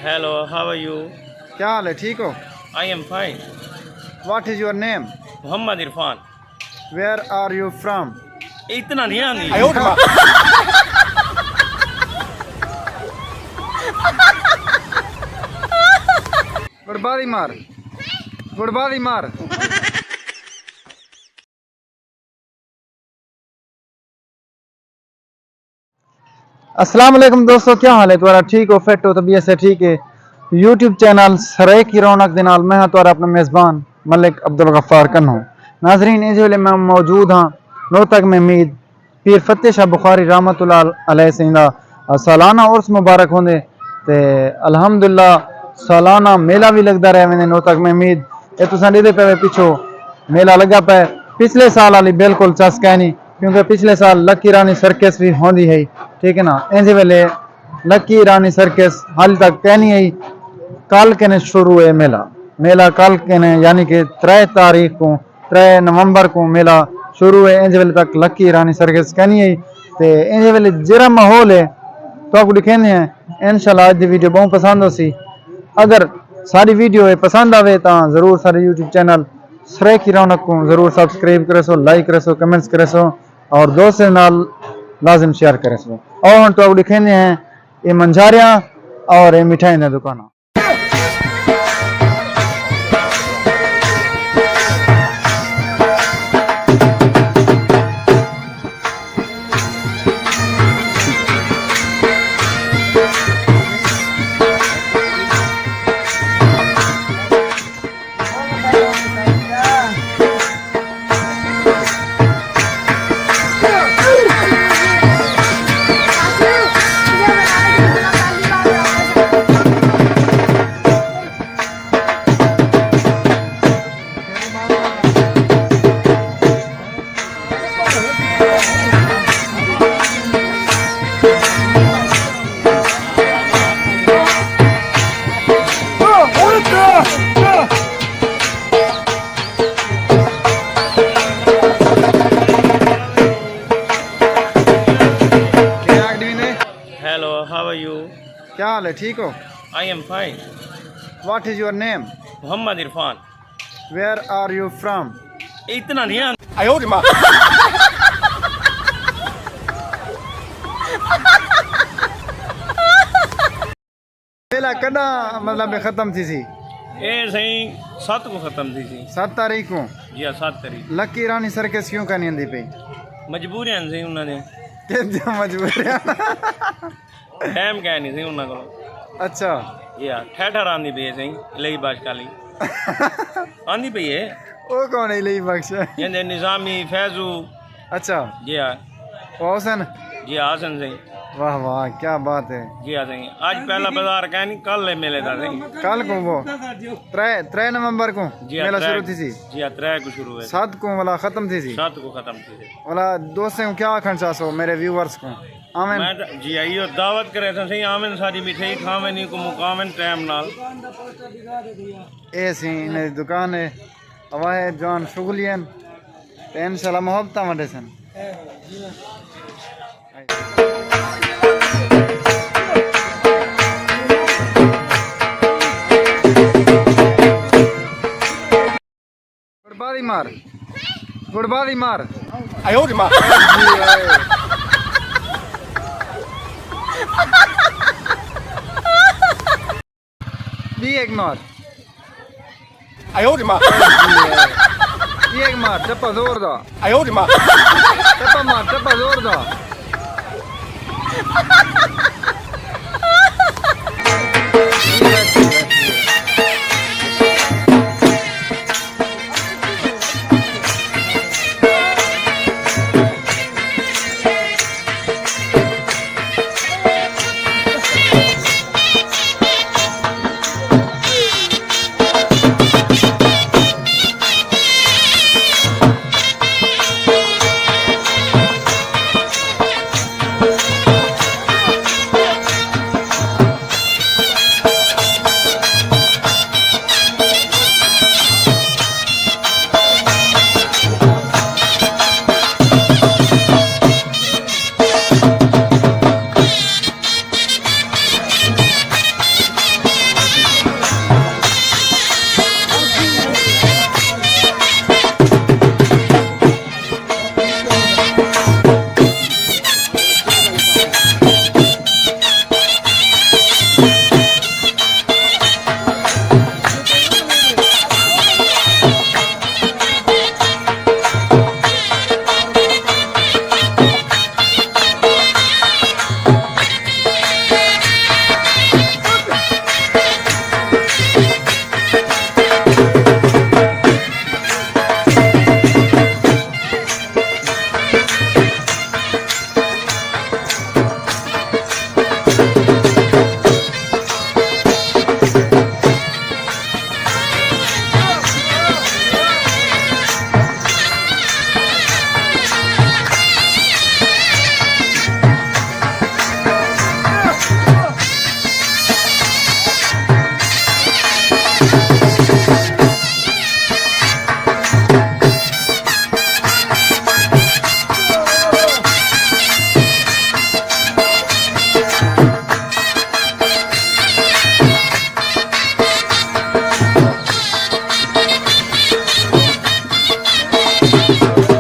Hello, how are you? क्या हाल है, ठीक हो? I am fine. What is your name? Muhammad Irfan. Where are you from? इतना नहीं आनी। गुड़बादी मार, गुड़बादी मार। अस्सलाम वालेकुम दोस्तों, क्या हाल है तुम्हारा? ठीक हो, फिट हो, तबीयत से ठीक है? यूट्यूब चैनल सराइकी रौनक दे नाल मैं हाँ तुम्हारा अपना मेज़बान मलिक अब्दुल गफ्फार कन्नू। नाजरीन, इस वेले मैं मौजूद हाँ नोतक महमीद पीर फतेह शाह बुखारी रहमतुल्लाह अलैह सिंह सालाना उर्स मुबारक होंदे ते अल्हम्दुलिल्लाह सालाना मेला भी लगता रहे मैंने नोतक महमीद। ये तुसां ॾिसदे पे पिछो मेला लगा पे पिछले साल वाली बिल्कुल चस कहनी, क्योंकि पिछले साल लकी रानी सर्कस भी होंदी है, ठीक है ना। इंज वेले लकी रानी सर्कस हाल तक कहनी है कल के शुरू है मेला। मेला कल के यानी कि 3 तारीख को 3 नवंबर को मेला शुरू है। इंज वेले तक लकी रानी सर्कस कहनी है ते इंज वेले जरा माहौल है तो आपको दिखाने हैं। इंशाल्लाह आज की वीडियो बहुत पसंद हो सी। अगर सारी वीडियो पसंद आवे तो जरूर सारे यूट्यूब चैनल सराइकी रौनक को जरूर सब्सक्राइब करे सो, लाइक करे सो, कमेंट्स करे सो और दोस्त नाल लाजिम शेयर करे सो। और हम तो दिखाने हैं ये मंझारियाँ और ये मिठाई की दुकान। Hello, how are you? क्या हाल है, ठीक हो? I am fine. What is your name? Muhammad Irfan. Where are you from? इतना नहीं आनी। मेला कदा मतलब खत्म थी सी? ये सही 7 को खत्म थी 7 तारीख को। जी हाँ, 7 तारीख। लकी रानी सर्कस क्यों करनी आंदी पई? मजबूरियां सी उन्होंने। क्या मजबूरियां? टाइम क्या नहीं सी उन्होंने को। अच्छा जी हाँ, ठहर आंदी पई है सही लई बाश काली आंदी पई है। वो कौन है लई बख्श? ये निजामी फैजू। अच्छा जी हाँ, हसन। जी हाँ, हसन सही। वाह वाह, क्या बात है। जी हाँ सही। आज पहला बाजार का नहीं, कल मेले था सही। कल को वो 3 नवंबर को मेला शुरू थी सी। जी हाँ, 3 को शुरू है, 7 को वाला खत्म थी सी। 7 को खत्म थी वाला दोस्तों को क्या आखन चाहो मेरे व्यूअर्स को? आमेन। मैं जी आइयो दावत करे थे सही, आमेन सारी मिठाई खावे नहीं को मुकामन टाइम नाल। ए सी इन दुकान है अवाए जान शुगलियन ते इंशाल्लाह मोहब्बत वडे सन। गुड़बादी मार, गुड़बादी मार। आयो रे मार। भी एक मार। आयो रे मार। भी एक मार, टप्पा जोर दा। आयो रे मार। टप्पा मार, टप्पा जोर दा। है।